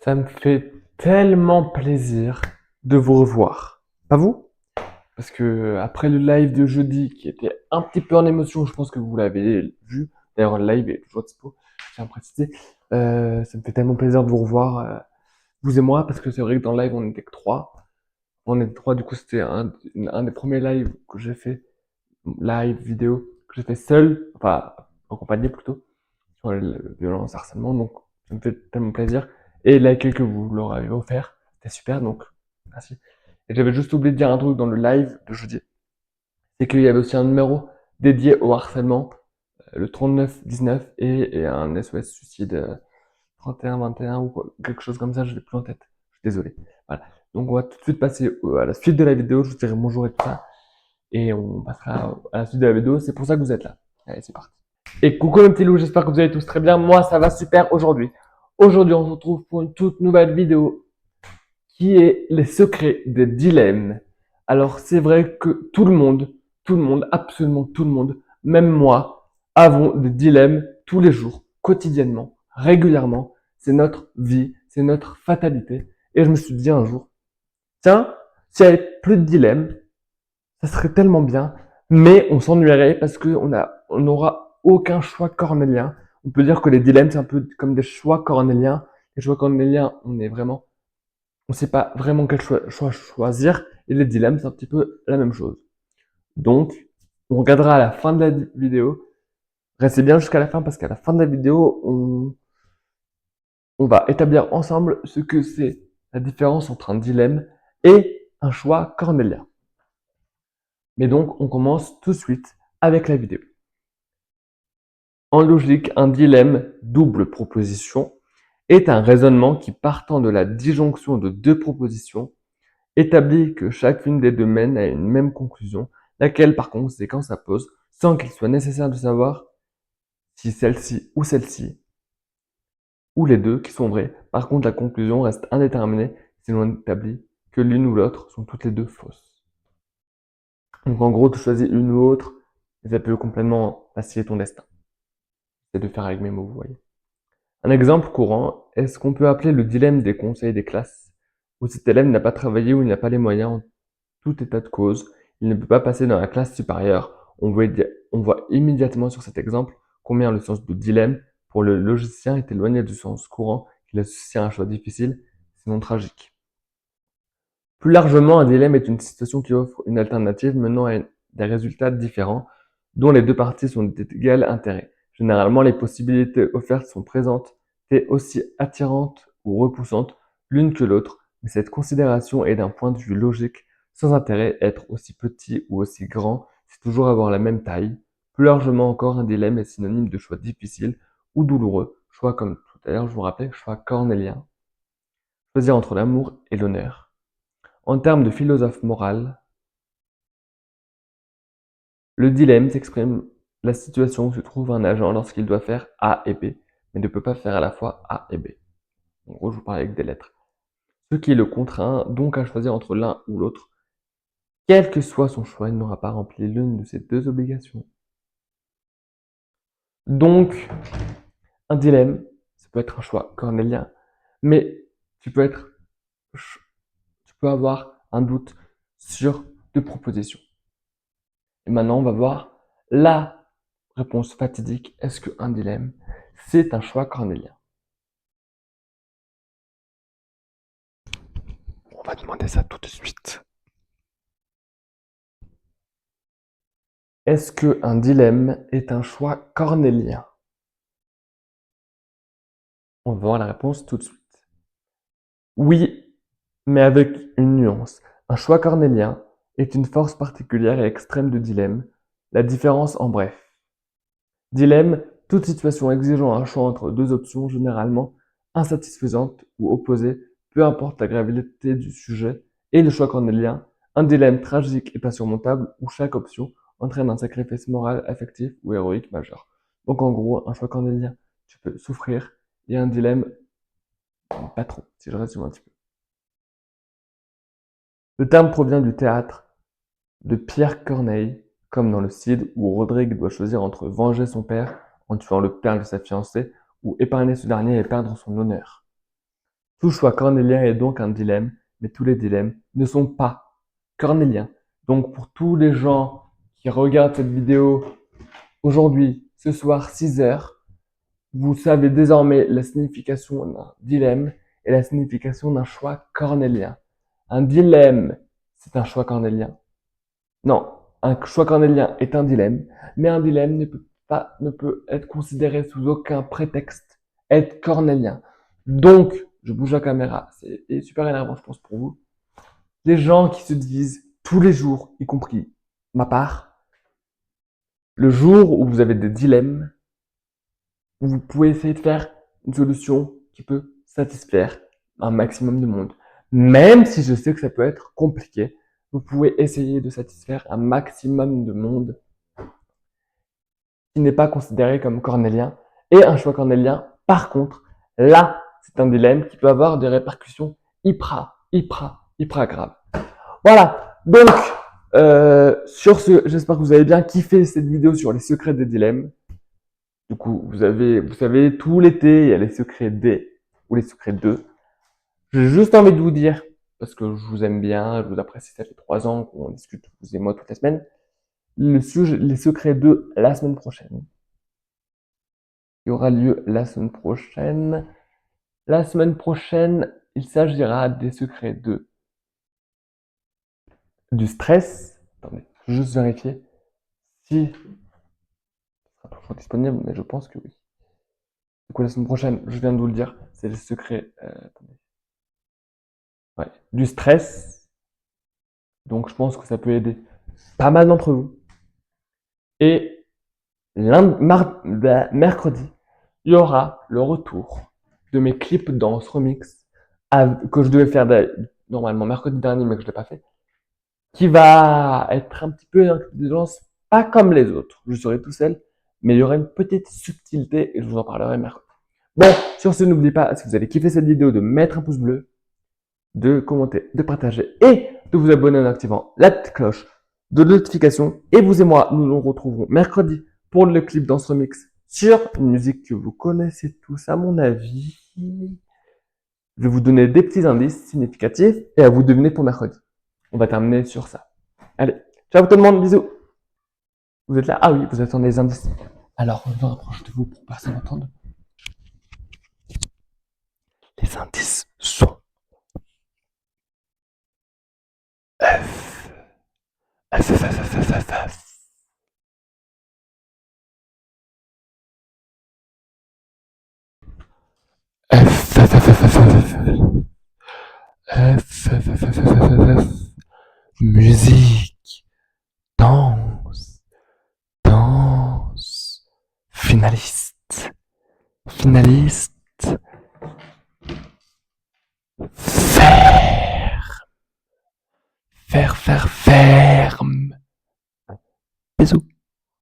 Ça me fait tellement plaisir de vous revoir. Pas vous? Parce que après le live de jeudi qui était un petit peu en émotion, je pense que vous l'avez vu. D'ailleurs, le live est toujours dispo, je tiens à préciser. Ça me fait tellement plaisir de vous revoir, vous et moi, parce que c'est vrai que dans le live, on était que trois. On était trois, du coup, c'était un des premiers lives que j'ai fait, live vidéo, que j'ai fait seul, enfin, en compagnie plutôt, sur le violence, harcèlement. Donc, ça me fait tellement plaisir. Et l'accueil que vous leur avez offert, c'était super, donc merci. Et j'avais juste oublié de dire un truc dans le live de jeudi, c'est qu'il y avait aussi un numéro dédié au harcèlement, le 3919, et un SOS suicide 3121 ou quelque chose comme ça, je l'ai plus en tête. Je suis désolé. Voilà. Donc on va tout de suite passer à la suite de la vidéo, je vous dirai bonjour et tout ça, et on passera à la suite de la vidéo, c'est pour ça que vous êtes là. Allez, c'est parti. Et coucou mes petits loups, j'espère que vous allez tous très bien. Moi, ça va super aujourd'hui. Aujourd'hui, on se retrouve pour une toute nouvelle vidéo qui est les secrets des dilemmes. Alors, c'est vrai que tout le monde, absolument tout le monde, même moi, avons des dilemmes tous les jours, quotidiennement, régulièrement. C'est notre vie, c'est notre fatalité. Et je me suis dit un jour, tiens, s'il n'y avait plus de dilemmes, ça serait tellement bien, mais on s'ennuierait parce on n'aura aucun choix cornélien. On peut dire que les dilemmes, c'est un peu comme des choix cornéliens. Les choix cornéliens, on sait pas vraiment quel choix choisir, et les dilemmes, c'est un petit peu la même chose. Donc, on regardera à la fin de la vidéo. Restez bien jusqu'à la fin parce qu'à la fin de la vidéo, on va établir ensemble ce que c'est la différence entre un dilemme et un choix cornélien. Mais donc, on commence tout de suite avec la vidéo. En logique, un dilemme double proposition est un raisonnement qui, partant de la disjonction de deux propositions, établit que chacune des deux mène à une même conclusion, laquelle par conséquent s'impose sans qu'il soit nécessaire de savoir si celle-ci, ou les deux qui sont vraies. Par contre, la conclusion reste indéterminée si l'on établit que l'une ou l'autre sont toutes les deux fausses. Donc en gros, tu choisis une ou l'autre, et ça peut complètement vaciller ton destin. C'est de faire avec mes mots, vous voyez. Un exemple courant est ce qu'on peut appeler le dilemme des conseils des classes, où cet élève n'a pas travaillé ou il n'a pas les moyens en tout état de cause, il ne peut pas passer dans la classe supérieure. On voit immédiatement sur cet exemple combien le sens de dilemme pour le logicien est éloigné du sens courant qu'il associe à un choix difficile, sinon tragique. Plus largement, un dilemme est une situation qui offre une alternative menant à des résultats différents dont les deux parties sont d'égal intérêt. Généralement, les possibilités offertes sont présentes et aussi attirantes ou repoussantes l'une que l'autre, mais cette considération est d'un point de vue logique sans intérêt. Être aussi petit ou aussi grand, c'est toujours avoir la même taille. Plus largement encore, un dilemme est synonyme de choix difficile ou douloureux, choix comme tout à l'heure je vous rappelais, choix cornélien, choisir entre l'amour et l'honneur. En termes de philosophe moral, le dilemme s'exprime la situation où se trouve un agent lorsqu'il doit faire A et B, mais ne peut pas faire à la fois A et B. En gros, je vous parle avec des lettres. Ce qui le contraint donc à choisir entre l'un ou l'autre. Quel que soit son choix, il n'aura pas rempli l'une de ces deux obligations. Donc, un dilemme, ça peut être un choix cornélien, mais tu peux être, tu peux avoir un doute sur deux propositions. Et maintenant, on va voir la réponse fatidique. Est-ce qu'un dilemme, c'est un choix cornélien? On va demander ça tout de suite. Est-ce qu'un dilemme est un choix cornélien? On va voir la réponse tout de suite. Oui, mais avec une nuance. Un choix cornélien est une force particulière et extrême de dilemme. La différence en bref. Dilemme, toute situation exigeant un choix entre deux options généralement insatisfaisantes ou opposées, peu importe la gravité du sujet, et le choix cornélien, un dilemme tragique et pas surmontable où chaque option entraîne un sacrifice moral, affectif ou héroïque majeur. Donc en gros, un choix cornélien, tu peux souffrir, et un dilemme, pas trop, si je résume un petit peu. Le terme provient du théâtre de Pierre Corneille, comme dans le Cid où Rodrigue doit choisir entre venger son père en tuant le père de sa fiancée ou épargner ce dernier et perdre son honneur. Tout choix cornélien est donc un dilemme, mais tous les dilemmes ne sont pas cornéliens. Donc pour tous les gens qui regardent cette vidéo aujourd'hui, ce soir, 6 heures, vous savez désormais la signification d'un dilemme et la signification d'un choix cornélien. Un dilemme, c'est un choix cornélien. Non, un choix cornélien est un dilemme, mais un dilemme ne peut être considéré sous aucun prétexte être cornélien. Donc, je bouge la caméra, c'est super énervant, je pense, pour vous. Les gens qui se disent tous les jours, y compris ma part, le jour où vous avez des dilemmes, vous pouvez essayer de faire une solution qui peut satisfaire un maximum de monde. Même si je sais que ça peut être compliqué, vous pouvez essayer de satisfaire un maximum de monde qui n'est pas considéré comme cornélien. Et un choix cornélien, par contre, là, c'est un dilemme qui peut avoir des répercussions hyper graves. Voilà. Donc, sur ce, j'espère que vous avez bien kiffé cette vidéo sur les secrets des dilemmes. Du coup, vous savez, tout l'été, il y a les secrets des ou les secrets de. J'ai juste envie de vous dire, parce que je vous aime bien, je vous apprécie, ça fait 3 ans qu'on discute, vous et moi, toutes les semaines, les secrets de la semaine prochaine. Il aura lieu la semaine prochaine. La semaine prochaine, il s'agira des secrets du stress. Attendez, je vais juste vérifier si ça sera toujours disponible, mais je pense que oui. Du coup, la semaine prochaine, je viens de vous le dire, c'est les secrets du stress. Donc, je pense que ça peut aider pas mal d'entre vous. Et mercredi, il y aura le retour de mes clips danse remix que je devais faire normalement mercredi dernier, mais que je l'ai pas fait, qui va être un petit peu une intelligence pas comme les autres. Je serai tout seul, mais il y aura une petite subtilité et je vous en parlerai mercredi. Bon, sur ce, n'oubliez pas, si vous avez kiffé cette vidéo, de mettre un pouce bleu, de commenter, de partager et de vous abonner en activant la petite cloche de notification. Et vous et moi, nous nous retrouverons mercredi pour le clip Danse Remix sur une musique que vous connaissez tous à mon avis. Je vais vous donner des petits indices significatifs et à vous deviner pour mercredi. On va terminer sur ça. Allez, ciao tout le monde, bisous. Vous êtes là? Ah oui, vous attendez les indices. Alors, on va rapprocher de vous pour que personne n'entende. Les indices sont F. F, F, F, F, F, F, F. F, F, F, F, F, F, F, F, F, F, F, F, musique, danse, danse, finaliste, finaliste, faire, ferme. Bisous.